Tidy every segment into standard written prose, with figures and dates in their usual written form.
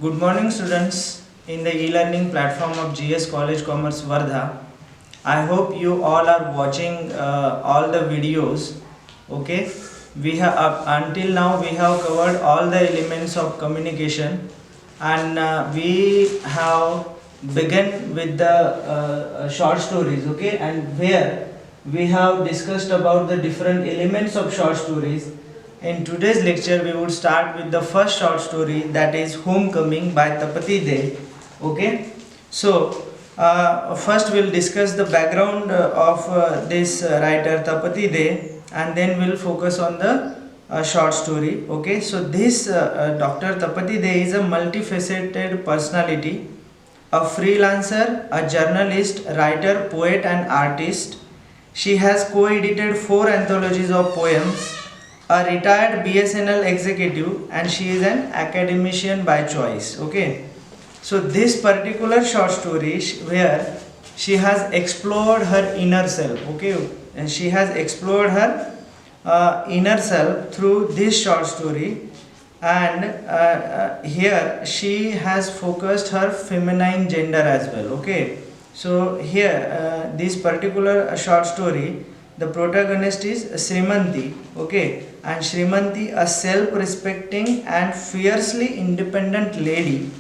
Good morning, students, in the e-learning platform of GS College Commerce Vardha. I hope you all are watching all the videos. Okay, we have until now we have covered all the elements of communication, and we have begun with the short stories. Okay, and where we have discussed about the different elements of short stories. In today's lecture, we would start with the first short story, that is Homecoming by Tapati De. Okay, so first we'll discuss the background of this writer Tapati De, and then we'll focus on the short story. Okay, so this Dr. Tapati De is a multifaceted personality, a freelancer, a journalist, writer, poet, and artist. She has co-edited 4 anthologies of poems, a retired BSNL executive, and she is an academician by choice. Okay, so this particular short story where she has explored her inner self. Okay, and she has explored her inner self through this short story, and here she has focused her feminine gender as well. Okay, so here this particular short story, the protagonist is Srimanti. Okay, and Srimanti, a self-respecting and fiercely independent lady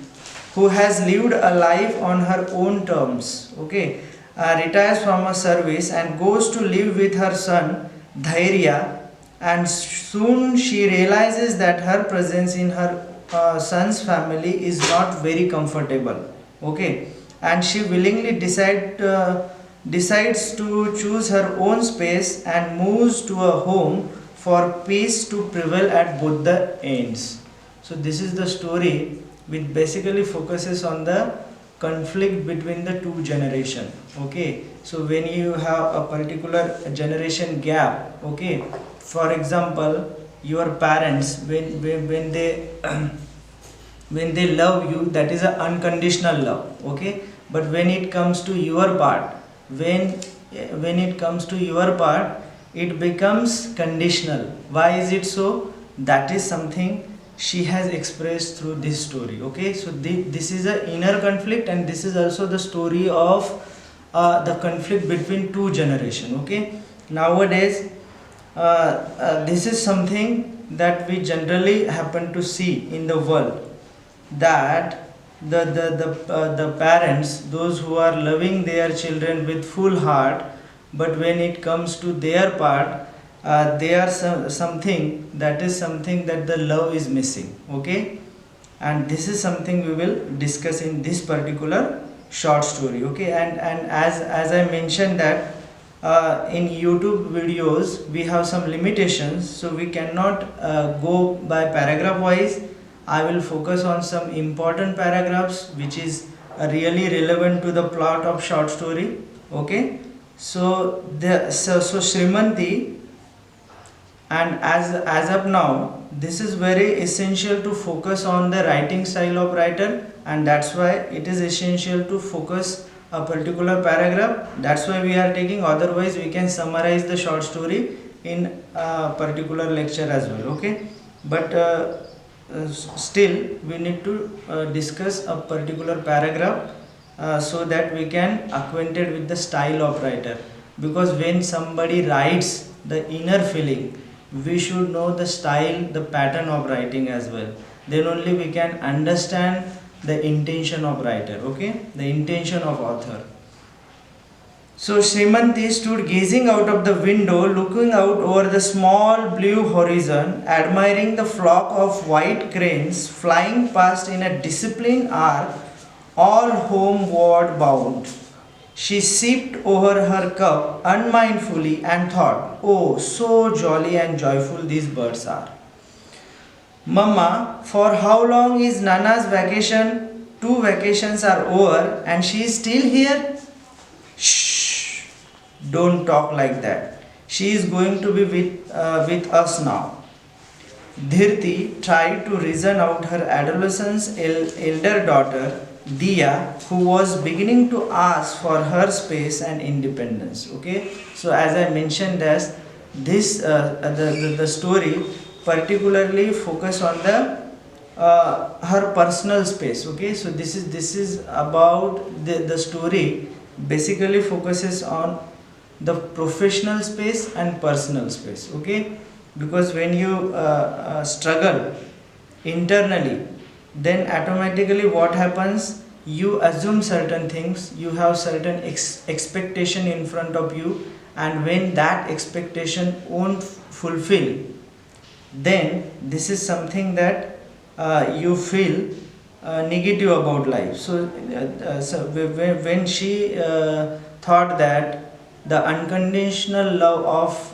who has lived a life on her own terms. Okay, retires from a service and goes to live with her son Dhairya, and soon she realizes that her presence in her son's family is not very comfortable. Okay, and she willingly decides to choose her own space and moves to a home for peace to prevail at both the ends. So this is the story which basically focuses on the conflict between the two generation. Okay, so when you have a particular generation gap, okay, for example, your parents, when they when they love you, that is an unconditional love. Okay, but when it comes to your part, when when it comes to your part, it becomes conditional. Why is it so? That is something she has expressed through this story. Okay, so this is an inner conflict, and this is also the story of the conflict between two generation. Okay, nowadays this is something that we generally happen to see in the world, that the parents, those who are loving their children with full heart, but when it comes to their part, they are something that is something that the love is missing. Okay, and this is something we will discuss in this particular short story. Okay, and as I mentioned that in YouTube videos we have some limitations, so we cannot go by paragraph wise. I will focus on some important paragraphs which is really relevant to the plot of short story. Okay, so so Srimanti, and as of now, this is very essential to focus on the writing style of writer, and that's why it is essential to focus a particular paragraph. That's why we are taking, otherwise we can summarize the short story in a particular lecture as well. Okay, but still we need to discuss a particular paragraph so that we can acquainted with the style of writer, because when somebody writes the inner feeling, we should know the style, the pattern of writing as well. Then only we can understand the intention of writer. Okay, the intention of author. So Srimanti stood gazing out of the window, looking out over the small blue horizon, admiring the flock of white cranes flying past in a disciplined arc, all homeward bound. She sipped over her cup unmindfully and thought, "Oh, so jolly and joyful these birds are. Mama, for how long is Nana's vacation? 2 vacations are over and she is still here." "Shh, don't talk like that. She is going to be with us now." Dhirti tried to reason out her adolescent's elder daughter, Dia, who was beginning to ask for her space and independence. Okay, so as I mentioned, this the story particularly focus on the her personal space. Okay, so this is about the story basically focuses on the professional space and personal space. Okay, because when you struggle internally, then automatically what happens, you assume certain things, you have certain expectation in front of you, and when that expectation won't fulfill, then this is something that you feel negative about life. When she thought that the unconditional love of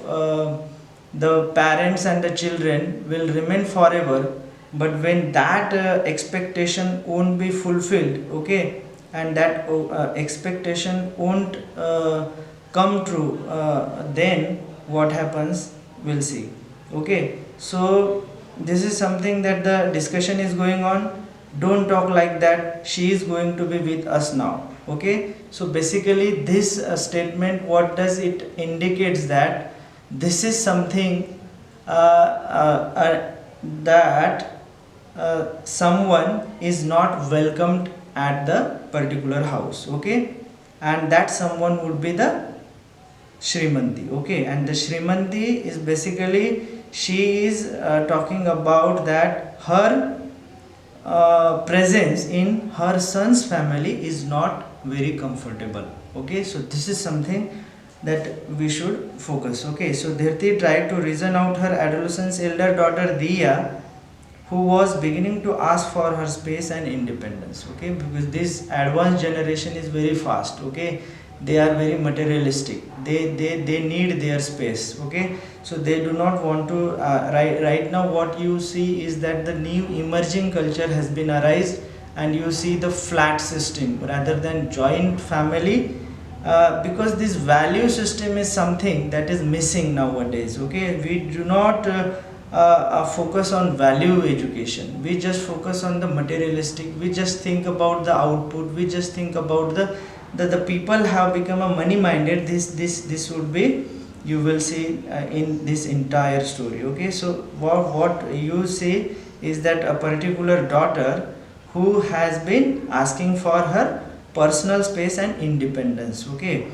the parents and the children will remain forever, but when that expectation won't be fulfilled, okay, and that expectation won't come true, then what happens, we'll see. Okay, so this is something that the discussion is going on. Don't talk like that, she is going to be with us now. Okay, so basically this statement, what does it indicates, that this is something that someone is not welcomed at the particular house. Okay, and that someone would be the Shrimanti. Okay, and the Shrimanti is basically, she is talking about that her presence in her son's family is not very comfortable. Okay, so this is something that we should focus. Okay, so Dhriti tried to reason out her adolescent's elder daughter Diya, who was beginning to ask for her space and independence. Okay, because this advanced generation is very fast. Okay, they are very materialistic, they need their space. Okay, so they do not want to right now what you see is that the new emerging culture has been arised, and you see the flat system rather than joint family, because this value system is something that is missing nowadays. Okay, we do not focus on value education, we just focus on the materialistic, we just think about the output, we just think about the people have become a money minded. This would be, you will see in this entire story. Okay, so what you say is that a particular daughter who has been asking for her personal space and independence. Okay,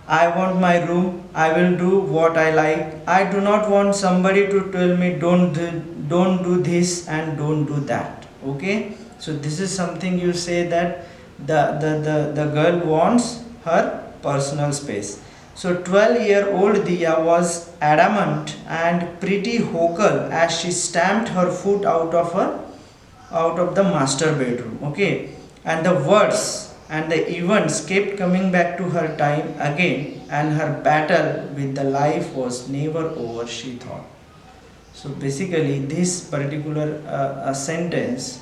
I want my room, I will do what I like, I do not want somebody to tell me don't do this and don't do that. Okay, so this is something you say, that the girl wants her personal space. So 12-year-old Diya was adamant and pretty vocal as she stamped her foot out of the master bedroom. Okay, and the words and the events kept coming back to her time again, and her battle with the life was never over, she thought. So basically this particular sentence,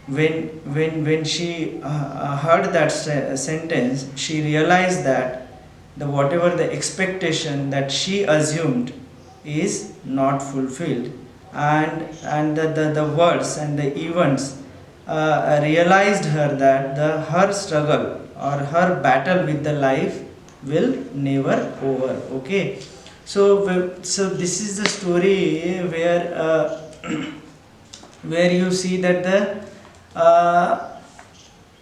when she heard that sentence, she realized that the whatever the expectation that she assumed is not fulfilled, and the words and the events realized her that her struggle or her battle with the life will never over. Okay, so this is the story where where you see that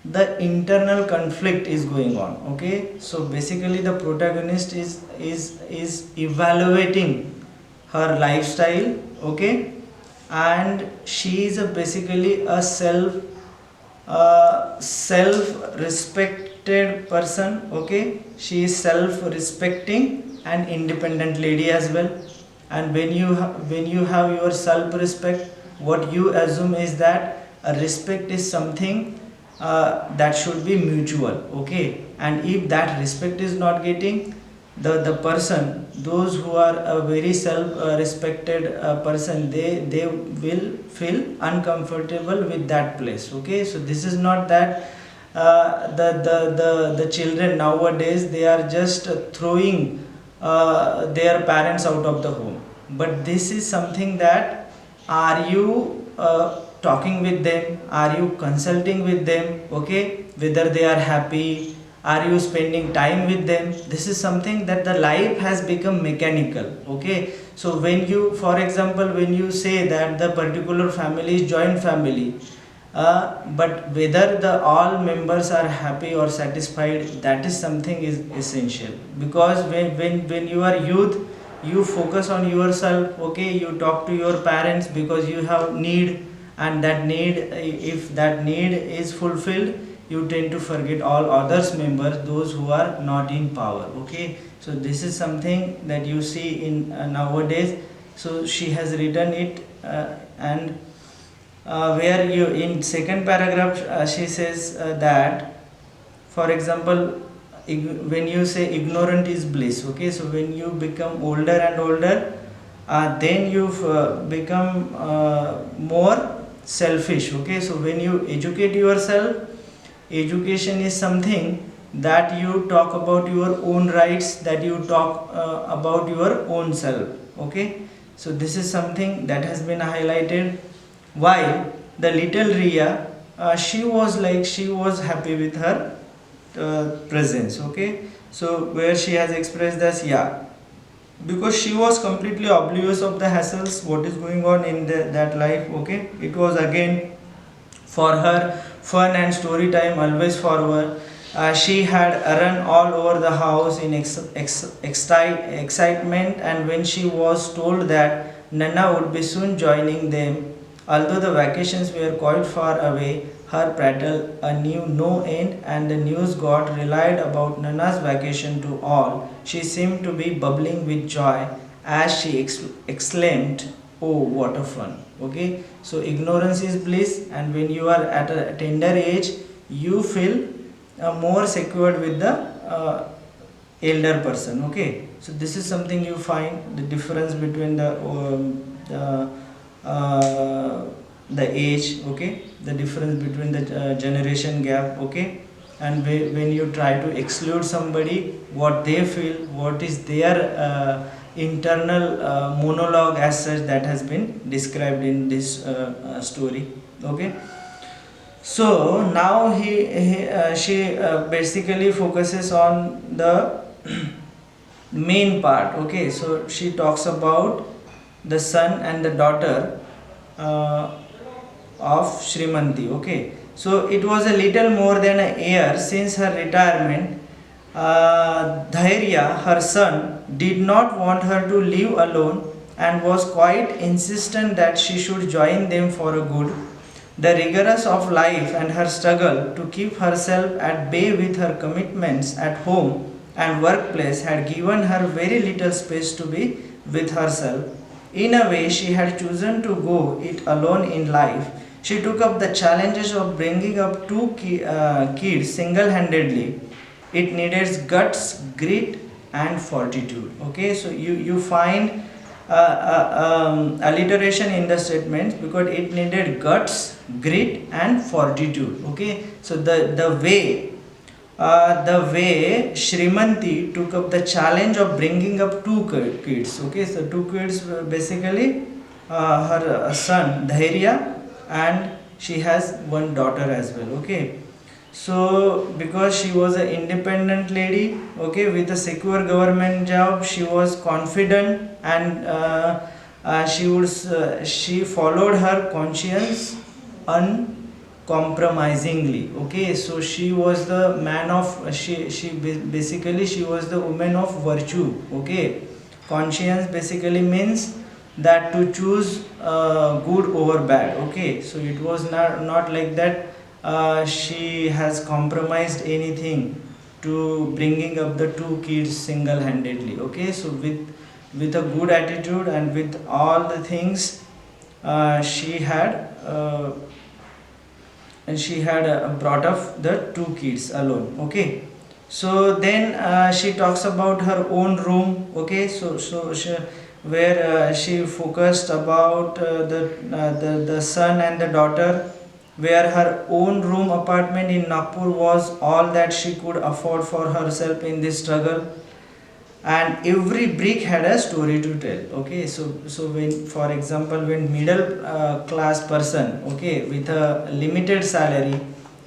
the internal conflict is going on. Okay, so basically the protagonist is evaluating her lifestyle. Okay, and she is basically a self respected person. Okay, she is self respecting and independent lady as well. And when you have your self respect, what you assume is that a respect is something that should be mutual. Okay, and if that respect is not getting, the person, those who are a very self respected person, they will feel uncomfortable with that place. Okay, so this is not that the children nowadays, they are just throwing their parents out of the home, but this is something that, are you talking with them, are you consulting with them? Okay, whether they are happy, are you spending time with them? This is something that the life has become mechanical. Okay, So when you, for example, when you say that the particular family is joint family, but whether the all members are happy or satisfied, that is something is essential. Because when you are youth, you focus on yourself, okay, you talk to your parents because you have need, and that need, if that need is fulfilled, you tend to forget all others members, those who are not in power, okay. So this is something that you see in nowadays. So she has written it, and where you in second paragraph, she says that, for example, when you say ignorant is bliss, okay, so when you become older and older, then you become more selfish, okay. So when you educate yourself, education is something that you talk about your own rights, that you talk about your own self, okay. So this is something that has been highlighted. While the little Ria, she was like, she was happy with her presence, okay. So where she has expressed this, yeah, because she was completely oblivious of the hassles what is going on in that life, okay. It was again for her fun and story time always forward. She had run all over the house in excitement, and when she was told that Nana would be soon joining them, although the vacations were quite far away, her prattle knew no end, and the news got relied about Nana's vacation to all. She seemed to be bubbling with joy as she exclaimed, "Oh, what a fun!" Okay, so ignorance is bliss, and when you are at a tender age, you feel more secured with the elder person, okay. So this is something you find the difference between uh, the age, okay, the difference between the generation gap, okay. And when you try to exclude somebody, what they feel, what is their internal monologue as such, that has been described in this story, okay. So now she basically focuses on the main part, okay. So she talks about the son and the daughter uh, of Shrimanti, okay. So it was a little more than a year since her retirement. Dhairya, her son, did not want her to live alone and was quite insistent that she should join them for a good. The rigors of life and her struggle to keep herself at bay with her commitments at home and workplace had given her very little space to be with herself. In a way, she had chosen to go it alone in life. She took up the challenges of bringing up two kids single handedly. It needed guts, grit, and fortitude. Okay, so you find alliteration in the statements because it needed guts, grit, and fortitude. Okay, so the way Shrimanti took up the challenge of bringing up two kids. Okay, so two kids were basically her son Dhairya, and she has one daughter as well. Okay, so because she was an independent lady, okay, with a secure government job, she was confident, and she followed her conscience uncompromisingly, okay. So she was the man of, basically she was the woman of virtue, okay. Conscience basically means that to choose good over bad, okay. So it was not like that she has compromised anything to bringing up the two kids single handedly, okay. So with a good attitude and with all the things, she had brought up the two kids alone, okay. So then she talks about her own room, okay. So she, where she focused about the son and the daughter, where her own room apartment in Nagpur was all that she could afford for herself in this struggle, and every brick had a story to tell, okay. So when, for example, when middle class person, okay, with a limited salary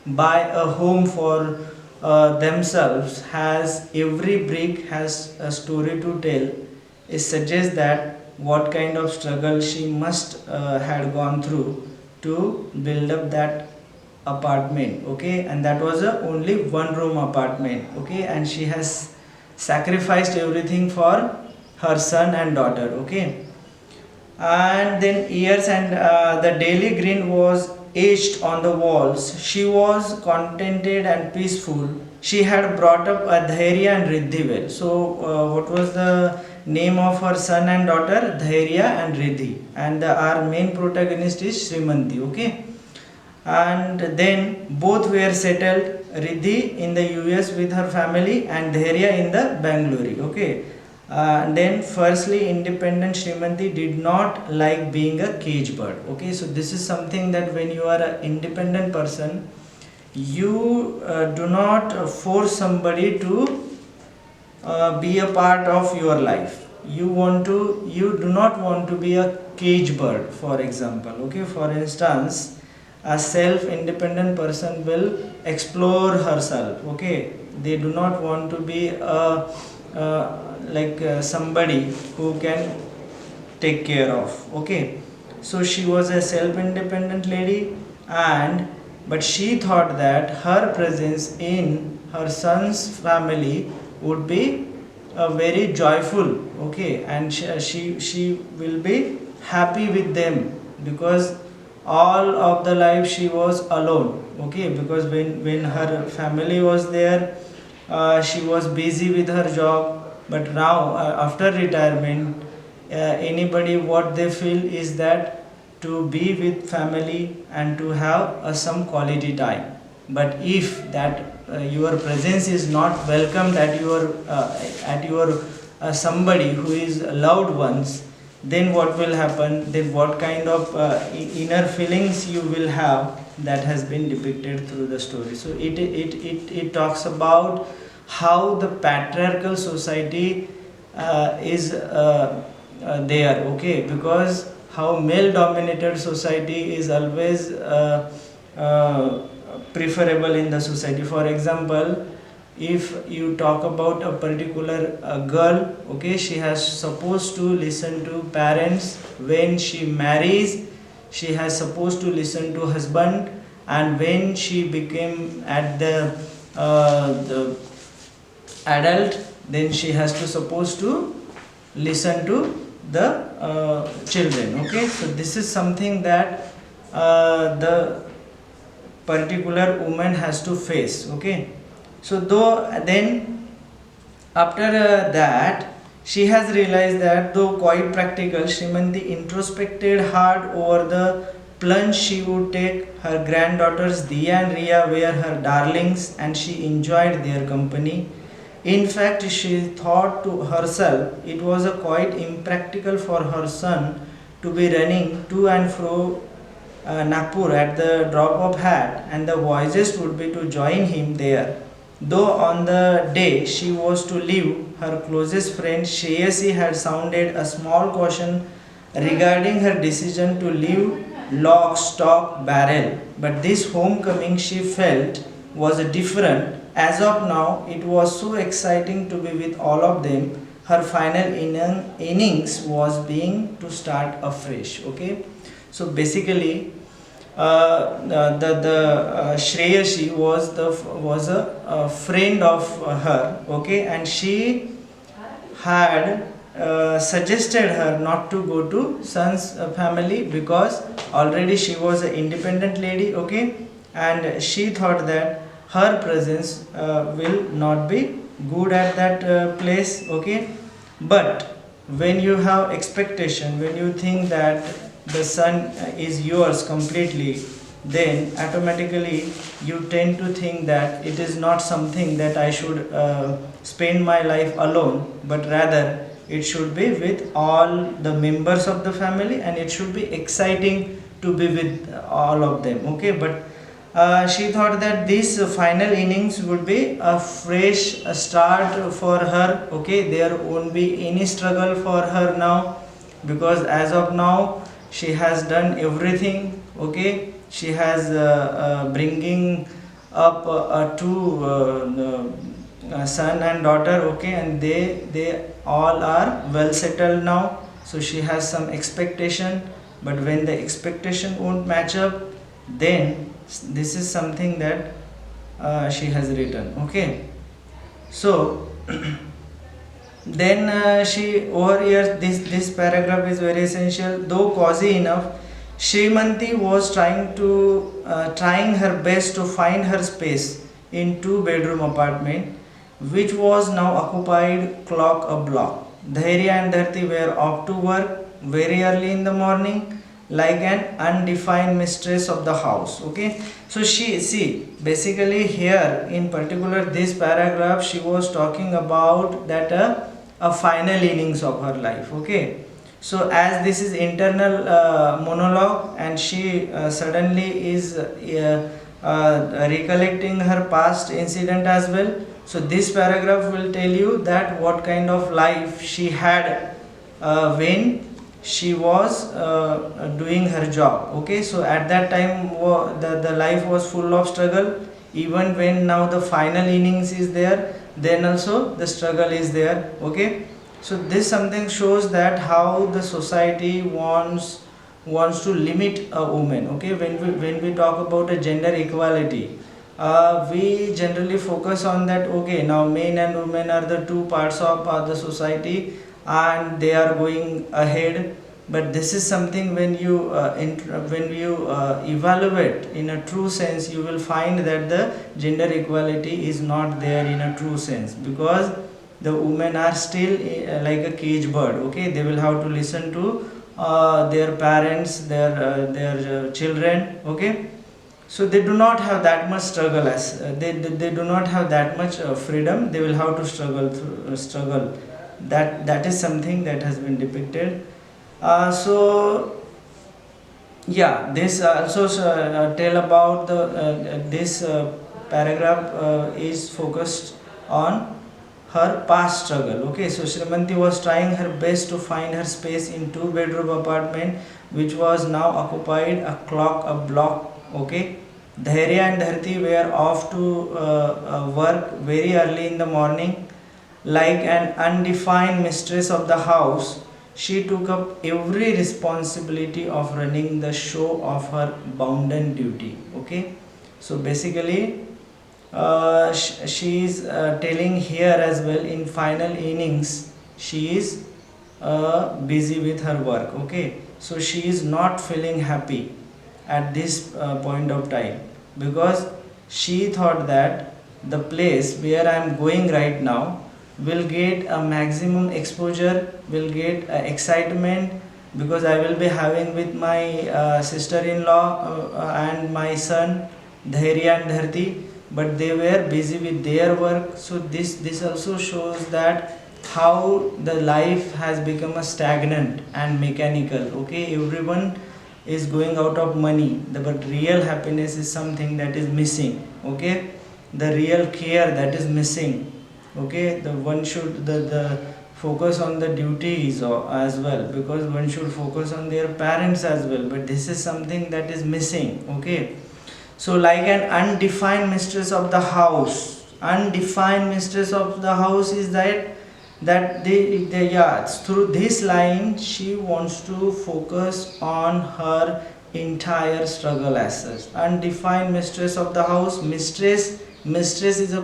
buy a home for themselves, has every brick has a story to tell, it suggests that what kind of struggle she must had gone through to build up that apartment. Okay, and that was a only one room apartment. Okay, and she has sacrificed everything for her son and daughter. Okay, and then years, and the daily grin was etched on the walls. She was contented and peaceful. She had brought up Dhairya and Riddhi well. So, what was the name of her son and daughter? Dhairya and Riddhi. And our main protagonist is Srimanti. Okay, and then both were settled, Riddhi in the US with her family and Dhairya in the Bangalore. Okay, then firstly independent Srimanti did not like being a cage bird. Okay, so this is something that when you are an independent person, you do not force somebody to be a part of your life. You do not want to be a cage bird, for example. Okay, for instance, a self independent person will explore herself. Okay, they do not want to be a somebody who can take care of. Okay, so she was a self independent lady, and but she thought that her presence in her son's family would be very joyful. Okay, and she will be happy with them, because all of the life she was alone. Okay, because when her family was there, she was busy with her job. But now, after retirement, anybody what they feel is that to be with family and to have some quality time. But if that your presence is not welcomed at your somebody who is loved ones, then what will happen? Then what kind of inner feelings you will have? That has been depicted through the story. So it talks about how the patriarchal society is there. Okay, because how male dominated society is always preferable in the society. For example, if you talk about a particular girl, okay, she has supposed to listen to parents. When she marries, she has supposed to listen to husband, and when she became at the adult, then she has to supposed to listen to the children. Okay, so this is something that the particular woman has to face. Okay, so though then after that she has realized that though quite practical, Srimanti introspected hard over the plunge she would take. Her granddaughters Diya and Riya were her darlings, and she enjoyed their company. In fact, she thought to herself it was a quite impractical for her son to be running to and fro Nagpur at the drop of hat, and the wisest would be to join him there. Though on the day she was to leave, her closest friend Shreyasi had sounded a small caution regarding her decision to leave lock, stock, barrel. But this homecoming she felt was different. As of now, it was so exciting to be with all of them. Her final innings was being to start afresh. Okay, so basically, the Shreyashi was a friend of her. Okay, and she had suggested her not to go to son's family, because already she was an independent lady. Okay, and she thought that her presence will not be good at that place. Okay, but when you have expectation, when you think that the son is yours completely, then automatically you tend to think that it is not something that I should spend my life alone, but rather it should be with all the members of the family, and it should be exciting to be with all of them. Okay, but she thought that this final innings would be a fresh start for her. Okay, there won't be any struggle for her now, because as of now she has done everything. Okay, she has bringing up two son and daughter. Okay, and they all are well settled now, So she has some expectation, but when the expectation won't match up, then this is something that she has written. Okay, so then she over here, this paragraph is very essential. Though cozy enough, Shrimanti was trying her best to find her space in two-bedroom apartment, which was now occupied clock a block. Dhairya and Dharti were off to work very early in the morning, like an undefined mistress of the house. Okay, so she see basically here in particular this paragraph she was talking about that a final innings of her life. Okay, so as this is internal monologue, and she suddenly is recollecting her past incident as well. So this paragraph will tell you that what kind of life she had when she was doing her job. Okay, so at that time the life was full of struggle. Even when now the final innings is there, then also the struggle is there. Okay, so this something shows that how the society wants to limit a woman. Okay, when we talk about a gender equality, we generally focus on that. Okay, now men and women are the two parts of the society, and they are going ahead. But this is something when you evaluate in a true sense, you will find that the gender equality is not there in a true sense, because the women are still like a cage bird. Okay, they will have to listen to their parents, their children. Okay, so they do not have that much struggle, as they do not have that much freedom. They will have to struggle. That is something that has been depicted. So yeah, this also tell about the this paragraph is focused on her past struggle. Okay, so Shrimanti was trying her best to find her space in two-bedroom apartment, which was now occupied a block. Okay, Dhairya and Dharti were off to work very early in the morning. Like an undefined mistress of the house, she took up every responsibility of running the show of her bounden duty. Okay, so basically she is telling here as well, in final innings she is busy with her work. Okay, so she is not feeling happy at this point of time, because she thought that the place where I am going right now will get a maximum exposure, will get excitement, because I will be having with my sister-in-law and my son Dhairya and Dharti, but they were busy with their work. So this also shows that how the life has become a stagnant and mechanical. Okay, everyone is going out of money, but real happiness is something that is missing. Okay, the real care that is missing. Okay, the one should the focus on the duties as well, because one should focus on their parents as well, but this is something that is missing. Okay, so like an undefined mistress of the house, undefined mistress of the house is that they yeah, through this line she wants to focus on her entire struggle as such. Undefined mistress of the house. Mistress is a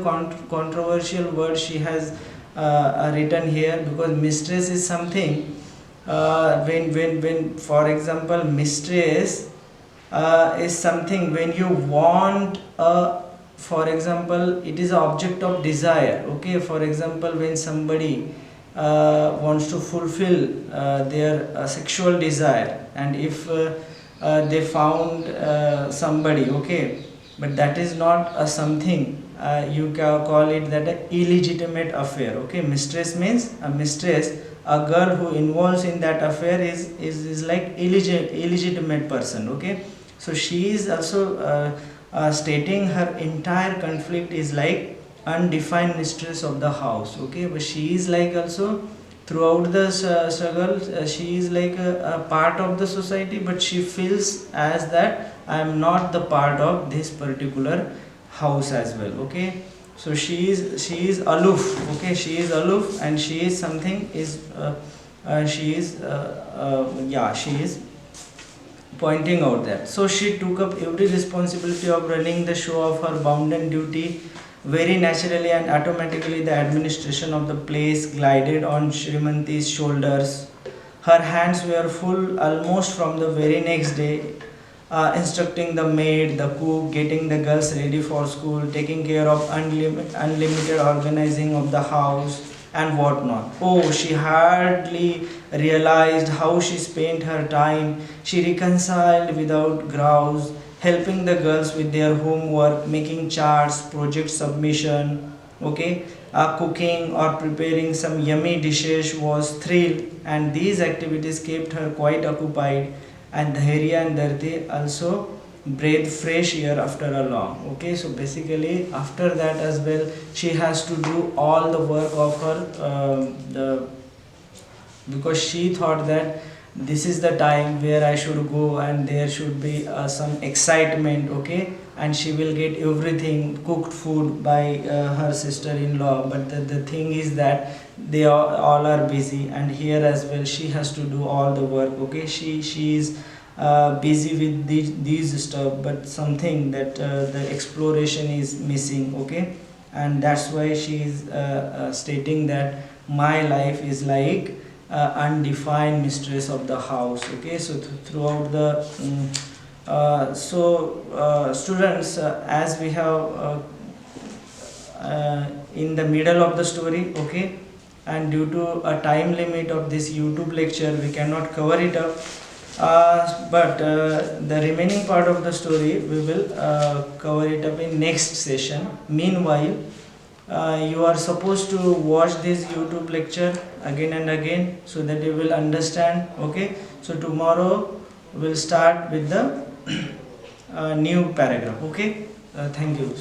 controversial word she has written here, because mistress is something when for example mistress is something when you want a, for example it is an object of desire. Okay, for example when somebody wants to fulfill their sexual desire, and if they found somebody. Okay, but that is not a something you can call it that a illegitimate affair. Okay, mistress means a mistress, a girl who involves in that affair is like illegitimate person. Okay, so she is also stating her entire conflict is like undefined mistress of the house. Okay, but she is like also throughout the struggle she is like a part of the society, but she feels as that I am not the part of this particular house as well. Okay, so she is aloof. Okay, she is aloof, and she is something is she is pointing out that. So she took up every responsibility of running the show of her bounden duty. Very naturally and automatically, the administration of the place glided on Shrimanti's shoulders. Her hands were full almost from the very next day, instructing the maid, the cook, getting the girls ready for school, taking care of unlimited organizing of the house and whatnot. Oh, she hardly realized how she spent her time. She reconciled without grouse, helping the girls with their homework, making charts, project submission, okay, cooking or preparing some yummy dishes was thrill, and these activities kept her quite occupied. And Dhairya and Darti also breathe fresh air after a long. Okay, so basically after that as well, she has to do all the work of her the because she thought that this is the time where I should go and there should be some excitement, okay, and she will get everything cooked food by her sister-in-law. But the thing is that they all are busy, and here as well she has to do all the work. Okay, she is busy with these stuff, but something that the exploration is missing. Okay, and that's why she is stating that my life is like undefined mistress of the house. Okay, so throughout the students, as we have in the middle of the story, okay, and due to a time limit of this YouTube lecture we cannot cover it up, but the remaining part of the story we will cover it up in next session. Meanwhile, you are supposed to watch this YouTube lecture again and again so that you will understand. Okay, so tomorrow we'll start with the new paragraph. Okay, thank you.